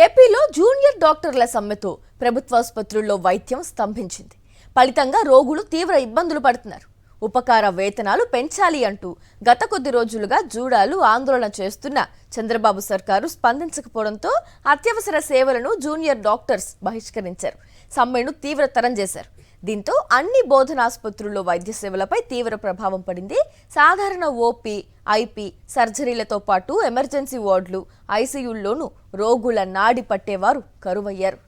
ఏపీలో జూనియర్ డాక్టర్ల సమ్మెతో ప్రభుత్వాసుపత్రుల్లో వైద్యం స్తంభించింది. ఫలితంగా రోగులు తీవ్ర ఇబ్బందులు పడుతున్నారు. ఉపకార వేతనాలు పెంచాలి అంటూ గత కొద్ది రోజులుగా జూడాలు ఆందోళన చేస్తున్న చంద్రబాబు సర్కారు స్పందించకపోవడంతో అత్యవసర సేవలను జూనియర్ డాక్టర్స్ బహిష్కరించారు. సమ్మెను తీవ్రతరం చేశారు. దీంతో అన్ని బోధనాసుపత్రుల్లో వైద్య సేవలపై తీవ్ర ప్రభావం పడింది. సాధారణ ఓపీ, ఐపీ, సర్జరీలతో పాటు ఎమర్జెన్సీ వార్డులు, ఐసీయూల్లోనూ రోగుల నాడి పట్టేవారు కరువయ్యారు.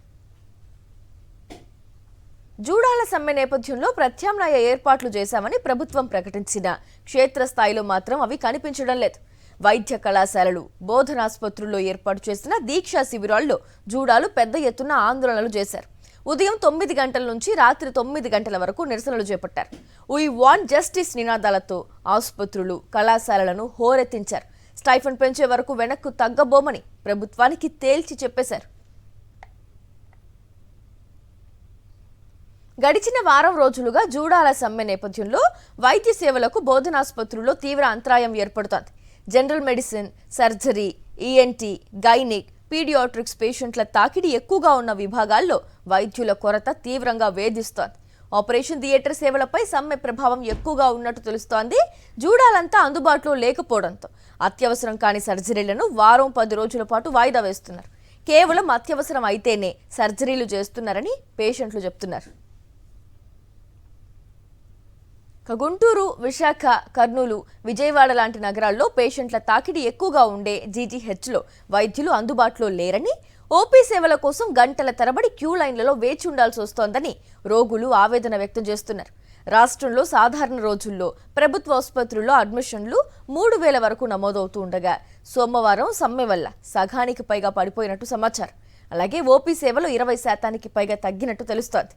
జూడాల సమ్మె నేపథ్యంలో ప్రత్యామ్నాయ ఏర్పాట్లు చేశామని ప్రభుత్వం ప్రకటించిన క్షేత్రస్థాయిలో మాత్రం అవి కనిపించడం లేదు. వైద్య కళాశాలలు, బోధనాసుపత్రుల్లో ఏర్పాటు చేసిన దీక్షా శిబిరాల్లో జూడాలు పెద్ద ఎత్తున ఆందోళనలు చేశారు. ఉదయం 9 గంటల నుంచి రాత్రి 9 గంటల వరకు నిరసనలు చేపట్టారు. వీ వాంట్ జస్టిస్ నినాదాలతో ఆసుపత్రులు, కళాశాలలను హోరెత్తించారు. స్టైఫండ్ పెంచే వరకు వెనక్కు తగ్గబోమని ప్రభుత్వానికి తేల్చి చెప్పేశారు. గడిచిన వారం రోజులుగా జూడాల సమ్మె నేపథ్యంలో వైద్య సేవలకు బోధనాసుపత్రుల్లో తీవ్ర అంతరాయం ఏర్పడుతోంది. General medicine, surgery, ENT, gynaec, paediatrics పేషెంట్ల తాకిడి ఎక్కువగా ఉన్న విభాగాల్లో వైద్యుల కొరత తీవ్రంగా వేధిస్తోంది. ఆపరేషన్ థియేటర్ సేవలపై సమ్మె ప్రభావం ఎక్కువగా ఉన్నట్టు తెలుస్తోంది. జూడాలంతా అందుబాటులో లేకపోవడంతో అత్యవసరం కాని సర్జరీలను వారం 10 రోజుల పాటు వాయిదా వేస్తున్నారు. కేవలం అత్యవసరం అయితేనే సర్జరీలు చేస్తున్నారని పేషెంట్లు చెప్తున్నారు. గుంటూరు, విశాఖ, కర్నూలు, విజయవాడ లాంటి నగరాల్లో పేషెంట్ల తాకిడి ఎక్కువగా ఉండే జీజీహెచ్లో వైద్యులు అందుబాటులో లేరని, ఓపీ సేవల కోసం గంటల తరబడి క్యూ లైన్లలో వేచి ఉండాల్సి వస్తోందని రోగులు ఆవేదన వ్యక్తం చేస్తున్నారు. రాష్ట్రంలో సాధారణ రోజుల్లో ప్రభుత్వ ఆసుపత్రుల్లో అడ్మిషన్లు 3000 వరకు నమోదవుతూ ఉండగా సోమవారం సమ్మె వల్ల సగానికి పైగా పడిపోయినట్టు సమాచారం. అలాగే ఓపీ సేవలు 20% పైగా తగ్గినట్టు తెలుస్తోంది.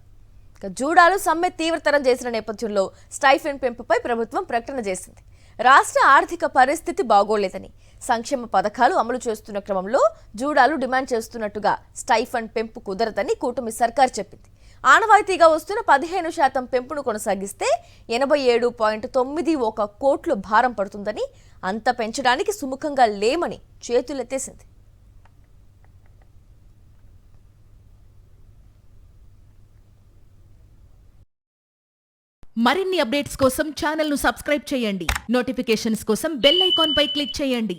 జూడాలు సమ్మె తీవ్రతరం చేసిన నేపథ్యంలో స్టైఫండ్ పెంపుపై ప్రభుత్వం ప్రకటన చేసింది. రాష్ట్ర ఆర్థిక పరిస్థితి బాగోలేదని, సంక్షేమ పథకాలు అమలు చేస్తున్న క్రమంలో జూడాలు డిమాండ్ చేస్తున్నట్టుగా స్టైఫండ్ పెంపు కుదరదని కూటమి సర్కార్ చెప్పింది. ఆనవాయితీగా వస్తున్న 15% పెంపును కొనసాగిస్తే 87.91 కోట్లు భారం పడుతుందని, అంత పెంచడానికి సుముఖంగా లేమని చేతులెత్తేసింది. మరిన్ని అప్డేట్స్ కోసం ఛానల్ ను సబ్స్క్రైబ్ చేయండి. నోటిఫికేషన్స్ కోసం బెల్ ఐకాన్ పై క్లిక్ చేయండి.